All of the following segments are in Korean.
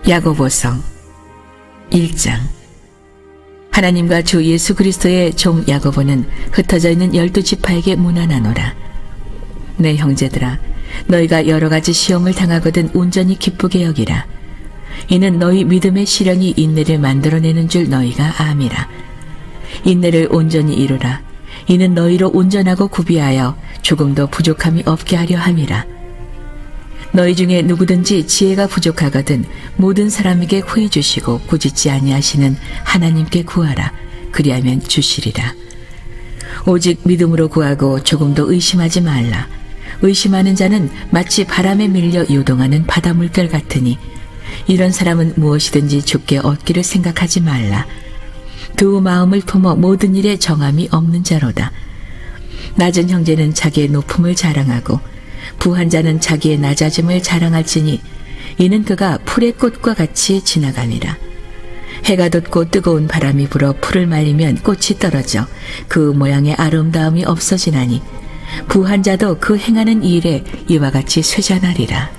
야고보서 1장. 하나님과 주 예수 그리스도의 종 야고보는 흩어져 있는 12지파에게 문안하노라. 내 형제들아, 너희가 여러 가지 시험을 당하거든 온전히 기쁘게 여기라. 이는 너희 믿음의 시련이 인내를 만들어내는 줄 너희가 암이라. 인내를 온전히 이루라. 이는 너희로 온전하고 구비하여 조금도 부족함이 없게 하려 함이라. 너희 중에 누구든지 지혜가 부족하거든 모든 사람에게 후히 주시고 꾸짖지 아니하시는 하나님께 구하라. 그리하면 주시리라. 오직 믿음으로 구하고 조금도 의심하지 말라. 의심하는 자는 마치 바람에 밀려 요동하는 바다 물결 같으니 이런 사람은 무엇이든지 죽게 얻기를 생각하지 말라. 두 마음을 품어 모든 일에 정함이 없는 자로다. 낮은 형제는 자기의 높음을 자랑하고 부한 자는 자기의 낮아짐을 자랑할지니 이는 그가 풀의 꽃과 같이 지나감이라. 해가 돋고 뜨거운 바람이 불어 풀을 말리면 꽃이 떨어져 그 모양의 아름다움이 없어지나니 부한 자도 그 행하는 일에 이와 같이 쇠잔하리라.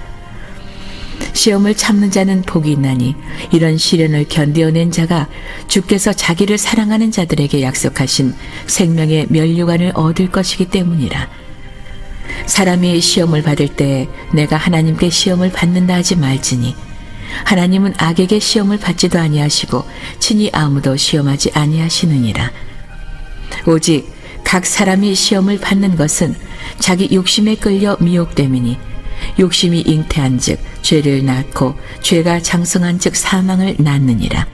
시험을 참는 자는 복이 있나니 이런 시련을 견디어낸 자가 주께서 자기를 사랑하는 자들에게 약속하신 생명의 면류관을 얻을 것이기 때문이라. 사람이 시험을 받을 때 내가 하나님께 시험을 받는다 하지 말지니 하나님은 악에게 시험을 받지도 아니하시고 친히 아무도 시험하지 아니하시느니라. 오직 각 사람이 시험을 받는 것은 자기 욕심에 끌려 미혹됨이니 욕심이 잉태한즉 죄를 낳고 죄가 장성한즉 사망을 낳느니라.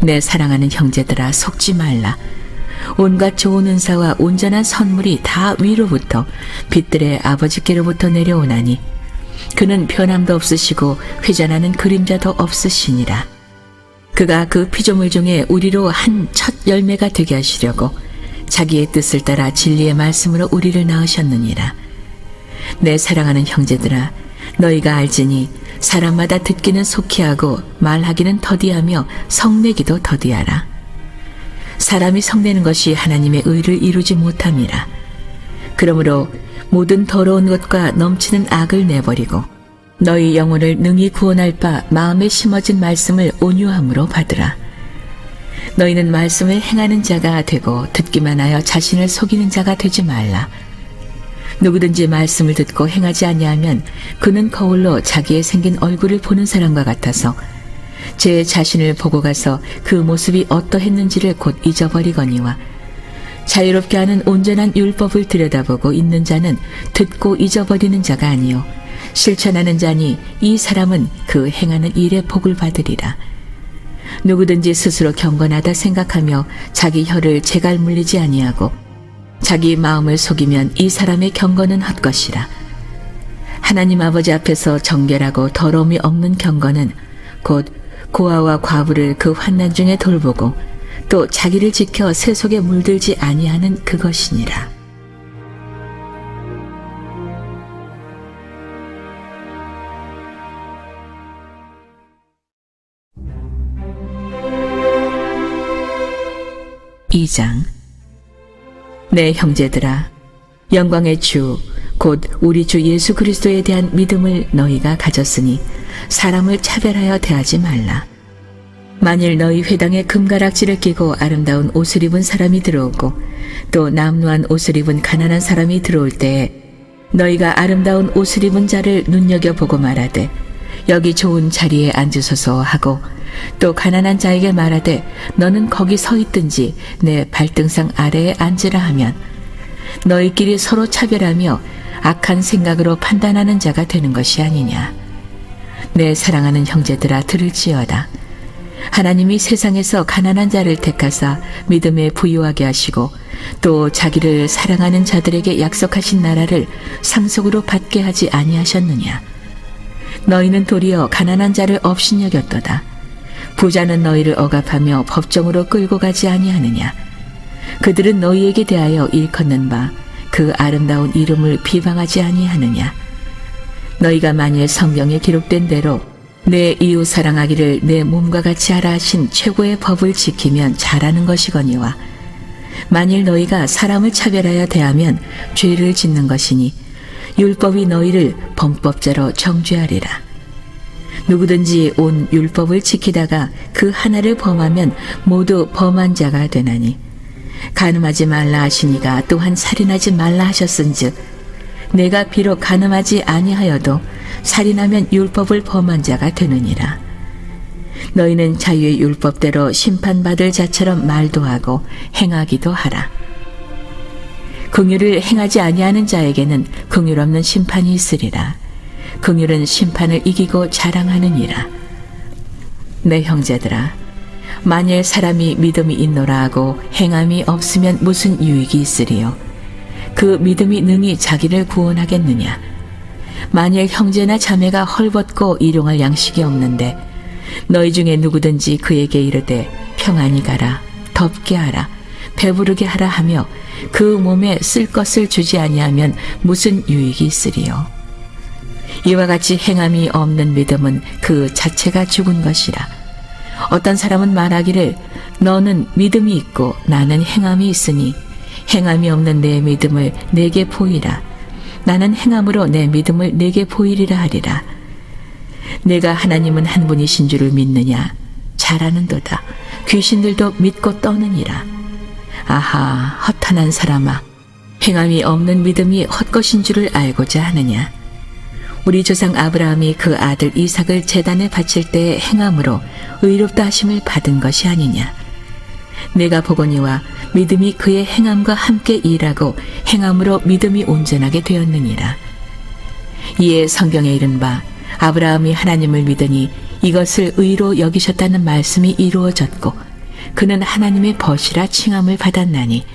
내 사랑하는 형제들아, 속지 말라. 온갖 좋은 은사와 온전한 선물이 다 위로부터 빛들의 아버지께로부터 내려오나니 그는 변함도 없으시고 회전하는 그림자도 없으시니라. 그가 그 피조물 중에 우리로 한 첫 열매가 되게 하시려고 자기의 뜻을 따라 진리의 말씀으로 우리를 낳으셨느니라. 내 사랑하는 형제들아, 너희가 알지니 사람마다 듣기는 속히 하고 말하기는 더디하며 성내기도 더디하라. 사람이 성내는 것이 하나님의 의를 이루지 못함이라. 그러므로 모든 더러운 것과 넘치는 악을 내버리고 너희 영혼을 능히 구원할 바 마음에 심어진 말씀을 온유함으로 받으라. 너희는 말씀을 행하는 자가 되고 듣기만 하여 자신을 속이는 자가 되지 말라. 누구든지 말씀을 듣고 행하지 아니하면 그는 거울로 자기의 생긴 얼굴을 보는 사람과 같아서 제 자신을 보고 가서 그 모습이 어떠했는지를 곧 잊어버리거니와 자유롭게 하는 온전한 율법을 들여다보고 있는 자는 듣고 잊어버리는 자가 아니요 실천하는 자니 이 사람은 그 행하는 일의 복을 받으리라. 누구든지 스스로 경건하다 생각하며 자기 혀를 제갈 물리지 아니하고 자기 마음을 속이면 이 사람의 경건은 헛것이라. 하나님 아버지 앞에서 정결하고 더러움이 없는 경건은 곧 고아와 과부를 그 환난 중에 돌보고 또 자기를 지켜 세속에 물들지 아니하는 그것이니라. 이 장. 내 형제들아, 영광의 주 곧 우리 주 예수 그리스도에 대한 믿음을 너희가 가졌으니 사람을 차별하여 대하지 말라. 만일 너희 회당에 금가락지를 끼고 아름다운 옷을 입은 사람이 들어오고 또 남루한 옷을 입은 가난한 사람이 들어올 때에 너희가 아름다운 옷을 입은 자를 눈여겨보고 말하되 여기 좋은 자리에 앉으소서 하고 또 가난한 자에게 말하되 너는 거기 서 있든지 내 발등상 아래에 앉으라 하면 너희끼리 서로 차별하며 악한 생각으로 판단하는 자가 되는 것이 아니냐. 내 사랑하는 형제들아, 들을지어다. 하나님이 세상에서 가난한 자를 택하사 믿음에 부유하게 하시고 또 자기를 사랑하는 자들에게 약속하신 나라를 상속으로 받게 하지 아니하셨느냐. 너희는 도리어 가난한 자를 업신여겼도다. 부자는 너희를 억압하며 법정으로 끌고 가지 아니하느냐. 그들은 너희에게 대하여 일컫는 바 그 아름다운 이름을 비방하지 아니하느냐. 너희가 만일 성경에 기록된 대로 내 이웃 사랑하기를 내 몸과 같이 하라 하신 최고의 법을 지키면 잘하는 것이거니와 만일 너희가 사람을 차별하여 대하면 죄를 짓는 것이니 율법이 너희를 범법자로 정죄하리라. 누구든지 온 율법을 지키다가 그 하나를 범하면 모두 범한 자가 되나니 간음하지 말라 하시니가 또한 살인하지 말라 하셨은즉 내가 비록 간음하지 아니하여도 살인하면 율법을 범한 자가 되느니라. 너희는 자유의 율법대로 심판받을 자처럼 말도 하고 행하기도 하라. 긍휼을 행하지 아니하는 자에게는 긍휼 없는 심판이 있으리라. 긍휼은 심판을 이기고 자랑하느니라. 내 형제들아, 만일 사람이 믿음이 있노라 하고 행함이 없으면 무슨 유익이 있으리요? 그 믿음이 능히 자기를 구원하겠느냐? 만일 형제나 자매가 헐벗고 일용할 양식이 없는데 너희 중에 누구든지 그에게 이르되 평안히 가라, 덥게 하라, 배부르게 하라 하며 그 몸에 쓸 것을 주지 아니하면 무슨 유익이 있으리요? 이와 같이 행함이 없는 믿음은 그 자체가 죽은 것이라. 어떤 사람은 말하기를 너는 믿음이 있고 나는 행함이 있으니 행함이 없는 내 믿음을 내게 보이라. 나는 행함으로 내 믿음을 내게 보이리라 하리라. 내가 하나님은 한 분이신 줄을 믿느냐? 잘하는도다. 귀신들도 믿고 떠느니라. 아하, 허탄한 사람아, 행함이 없는 믿음이 헛것인 줄을 알고자 하느냐? 우리 조상 아브라함이 그 아들 이삭을 제단에 바칠 때의 행함으로 의롭다 하심을 받은 것이 아니냐? 내가 보거니와 믿음이 그의 행함과 함께 일하고 행함으로 믿음이 온전하게 되었느니라. 이에 성경에 이른 바 아브라함이 하나님을 믿으니 이것을 의로 여기셨다는 말씀이 이루어졌고 그는 하나님의 벗이라 칭함을 받았나니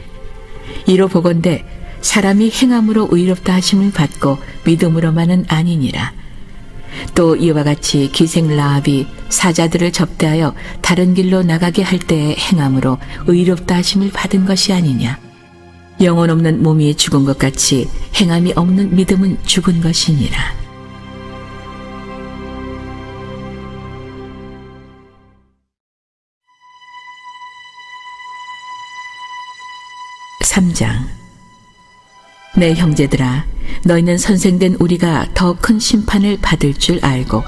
이로 보건대 사람이 행함으로 의롭다 하심을 받고 믿음으로만은 아니니라. 또 이와 같이 기생 라합이 사자들을 접대하여 다른 길로 나가게 할 때의 행함으로 의롭다 하심을 받은 것이 아니냐. 영혼 없는 몸이 죽은 것 같이 행함이 없는 믿음은 죽은 것이니라. 3장. 내 형제들아, 너희는 선생된 우리가 더 큰 심판을 받을 줄 알고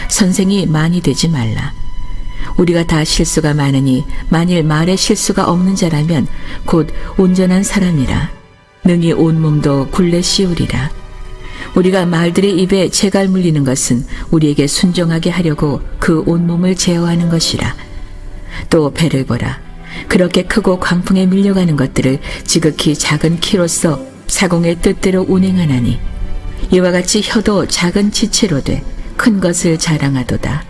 선생이 많이 되지 말라. 우리가 다 실수가 많으니 만일 말에 실수가 없는 자라면 곧 온전한 사람이라. 능히 온몸도 굴레 씌우리라. 우리가 말들의 입에 재갈 물리는 것은 우리에게 순종하게 하려고 그 온몸을 제어하는 것이라. 또 배를 보라. 그렇게 크고 광풍에 밀려가는 것들을 지극히 작은 키로서 사공의 뜻대로 운행하나니 이와 같이 혀도 작은 지체로 돼 큰 것을 자랑하도다.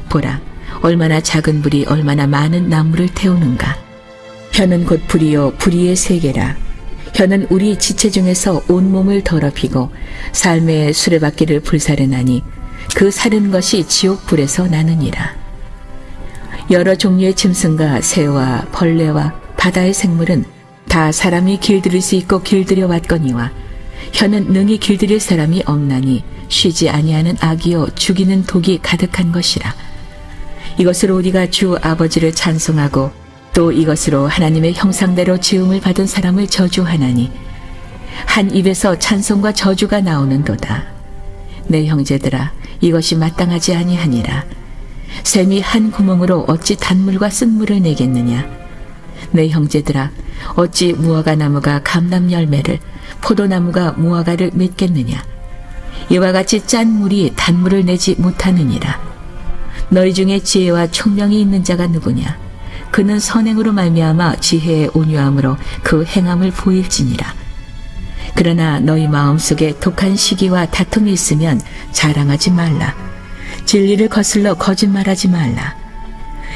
보라, 얼마나 작은 불이 얼마나 많은 나무를 태우는가. 혀는 곧 불이요 불의의 세계라. 혀는 우리 지체 중에서 온몸을 더럽히고 삶의 수레바퀴를 불사르나니 그 사른 것이 지옥불에서 나느니라. 여러 종류의 짐승과 새와 벌레와 바다의 생물은 다 사람이 길들일 수 있고 길들여 왔거니와 혀는 능히 길들일 사람이 없나니 쉬지 아니하는 악이요 죽이는 독이 가득한 것이라. 이것으로 우리가 주 아버지를 찬송하고 또 이것으로 하나님의 형상대로 지음을 받은 사람을 저주하나니 한 입에서 찬송과 저주가 나오는도다. 내 형제들아, 이것이 마땅하지 아니하니라. 샘이 한 구멍으로 어찌 단물과 쓴물을 내겠느냐. 내 형제들아, 어찌 무화과 나무가 감람 열매를, 포도나무가 무화과를 맺겠느냐. 이와 같이 짠 물이 단물을 내지 못하느니라. 너희 중에 지혜와 총명이 있는 자가 누구냐. 그는 선행으로 말미암아 지혜의 온유함으로 그 행함을 보일지니라. 그러나 너희 마음속에 독한 시기와 다툼이 있으면 자랑하지 말라. 진리를 거슬러 거짓말하지 말라.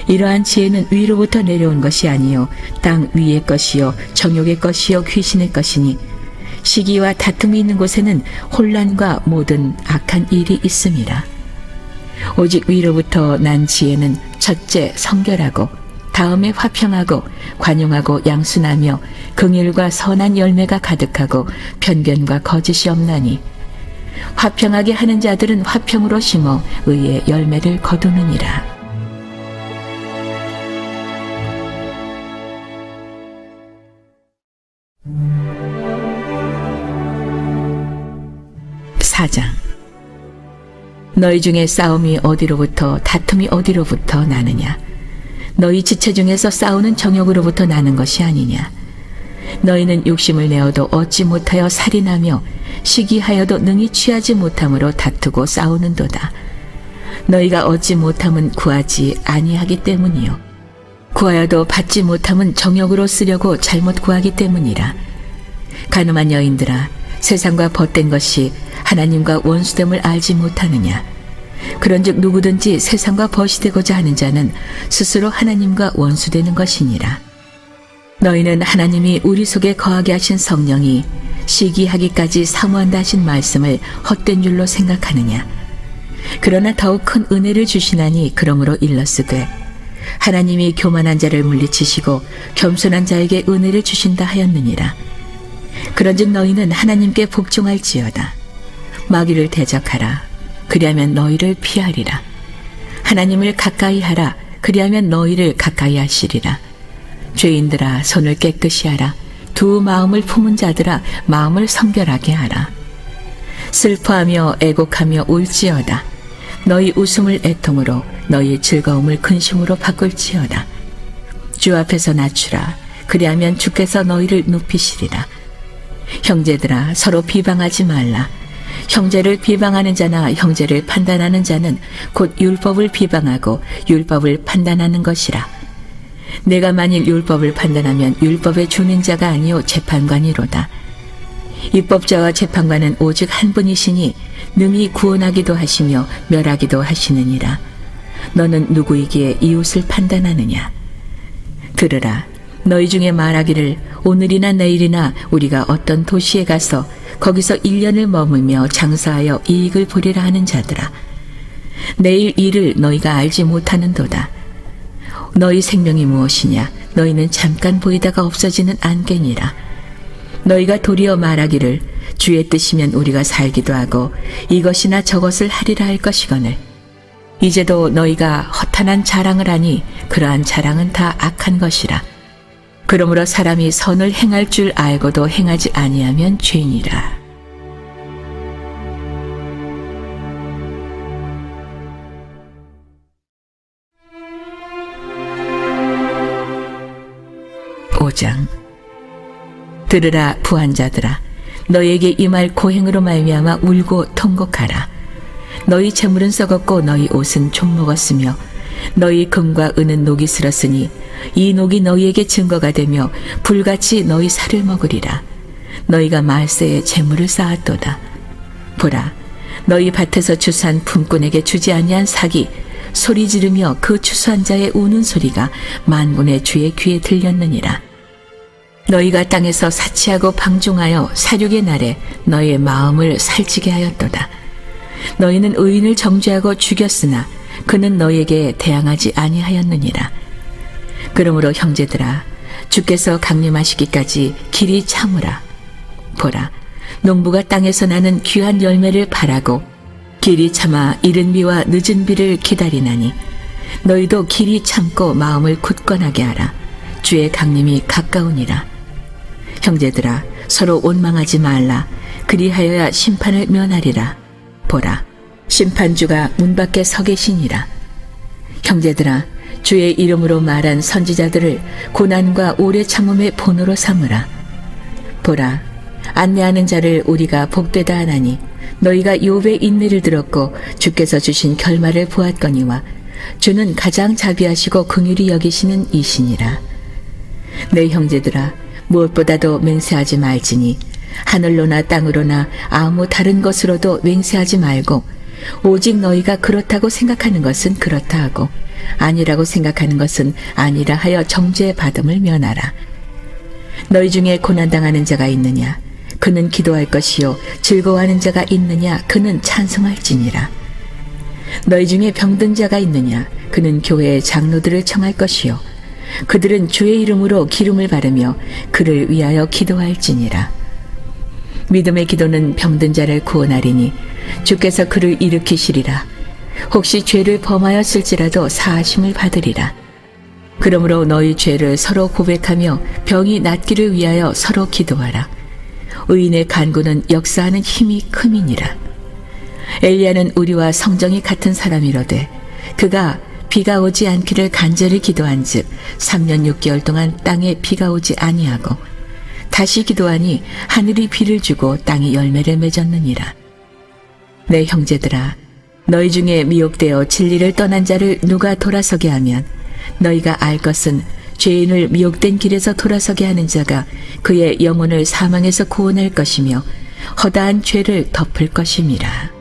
이러한 지혜는 위로부터 내려온 것이 아니요 땅 위의 것이요 정욕의 것이요 귀신의 것이니 시기와 다툼이 있는 곳에는 혼란과 모든 악한 일이 있음이라. 오직 위로부터 난 지혜는 첫째 성결하고 다음에 화평하고 관용하고 양순하며 긍휼과 선한 열매가 가득하고 편견과 거짓이 없나니 화평하게 하는 자들은 화평으로 심어 의의 열매를 거두느니라. 사장. 너희 중에 싸움이 어디로부터 다툼이 어디로부터 나느냐? 너희 지체 중에서 싸우는 정욕으로부터 나는 것이 아니냐? 너희는 욕심을 내어도 얻지 못하여 살인하며 시기하여도 능히 취하지 못함으로 다투고 싸우는도다. 너희가 얻지 못함은 구하지 아니하기 때문이요 구하여도 받지 못함은 정욕으로 쓰려고 잘못 구하기 때문이라. 가늠한 여인들아, 세상과 벗된 것이 하나님과 원수됨을 알지 못하느냐? 그런즉 누구든지 세상과 벗이 되고자 하는 자는 스스로 하나님과 원수되는 것이니라. 너희는 하나님이 우리 속에 거하게 하신 성령이 시기하기까지 사모한다 하신 말씀을 헛된 줄로 생각하느냐? 그러나 더욱 큰 은혜를 주시나니 그러므로 일렀으되 하나님이 교만한 자를 물리치시고 겸손한 자에게 은혜를 주신다 하였느니라. 그런즉 너희는 하나님께 복종할지어다. 마귀를 대적하라. 그리하면 너희를 피하리라. 하나님을 가까이 하라. 그리하면 너희를 가까이 하시리라. 죄인들아, 손을 깨끗이 하라. 두 마음을 품은 자들아, 마음을 성결하게 하라. 슬퍼하며 애곡하며 울지어다. 너희 웃음을 애통으로, 너희 즐거움을 근심으로 바꿀지어다. 주 앞에서 낮추라. 그리하면 주께서 너희를 높이시리라. 형제들아, 서로 비방하지 말라. 형제를 비방하는 자나 형제를 판단하는 자는 곧 율법을 비방하고 율법을 판단하는 것이라. 내가 만일 율법을 판단하면 율법의 주는 자가 아니요 재판관이로다. 입법자와 재판관은 오직 한 분이시니 능히 구원하기도 하시며 멸하기도 하시느니라. 너는 누구이기에 이웃을 판단하느냐? 들으라. 너희 중에 말하기를 오늘이나 내일이나 우리가 어떤 도시에 가서 거기서 1년을 머물며 장사하여 이익을 보리라 하는 자들아. 내일 일을 너희가 알지 못하는도다. 너희 생명이 무엇이냐? 너희는 잠깐 보이다가 없어지는 안개니라. 너희가 도리어 말하기를 주의 뜻이면 우리가 살기도 하고 이것이나 저것을 하리라 할 것이거늘. 이제도 너희가 허탄한 자랑을 하니 그러한 자랑은 다 악한 것이라. 그러므로 사람이 선을 행할 줄 알고도 행하지 아니하면 죄인이라. (5장) 들으라 부한자들아, 너희에게 임할 고행으로 말미암아 울고 통곡하라. 너희 재물은 썩었고 너희 옷은 좀 먹었으며 너희 금과 은은 녹이 슬었으니 이 녹이 너희에게 증거가 되며 불같이 너희 살을 먹으리라. 너희가 말세에 재물을 쌓았도다. 보라, 너희 밭에서 추수한 품꾼에게 주지 아니한 삭이 소리 지르며 그 추수한 자의 우는 소리가 만군의 주의 귀에 들렸느니라. 너희가 땅에서 사치하고 방종하여 사륙의 날에 너희의 마음을 살찌게 하였도다. 너희는 의인을 정죄하고 죽였으나 그는 너희에게 대항하지 아니하였느니라. 그러므로 형제들아, 주께서 강림하시기까지 길이 참으라. 보라, 농부가 땅에서 나는 귀한 열매를 바라고 길이 참아 이른 비와 늦은 비를 기다리나니 너희도 길이 참고 마음을 굳건하게 하라. 주의 강림이 가까우니라. 형제들아, 서로 원망하지 말라. 그리하여야 심판을 면하리라. 보라, 심판주가 문 밖에 서 계시니라. 형제들아, 주의 이름으로 말한 선지자들을 고난과 오래 참음의 본으로 삼으라. 보라, 안내하는 자를 우리가 복되다 하나니 너희가 욥의 인내를 들었고 주께서 주신 결말을 보았거니와 주는 가장 자비하시고 긍휼히 여기시는 이시니라. 내 형제들아, 무엇보다도 맹세하지 말지니 하늘로나 땅으로나 아무 다른 것으로도 맹세하지 말고 오직 너희가 그렇다고 생각하는 것은 그렇다 하고 아니라고 생각하는 것은 아니라 하여 정죄받음을 면하라. 너희 중에 고난당하는 자가 있느냐? 그는 기도할 것이요 즐거워하는 자가 있느냐? 그는 찬송할지니라. 너희 중에 병든 자가 있느냐? 그는 교회의 장로들을 청할 것이요 그들은 주의 이름으로 기름을 바르며 그를 위하여 기도할지니라. 믿음의 기도는 병든 자를 구원하리니 주께서 그를 일으키시리라. 혹시 죄를 범하였을지라도 사하심을 받으리라. 그러므로 너희 죄를 서로 고백하며 병이 낫기를 위하여 서로 기도하라. 의인의 간구는 역사하는 힘이 큼이니라. 엘리야는 우리와 성정이 같은 사람이로되 그가 비가 오지 않기를 간절히 기도한즉 3년 6개월 동안 땅에 비가 오지 아니하고 다시 기도하니 하늘이 비를 주고 땅이 열매를 맺었느니라. 내 형제들아, 너희 중에 미혹되어 진리를 떠난 자를 누가 돌아서게 하면 너희가 알 것은 죄인을 미혹된 길에서 돌아서게 하는 자가 그의 영혼을 사망에서 구원할 것이며 허다한 죄를 덮을 것임이라.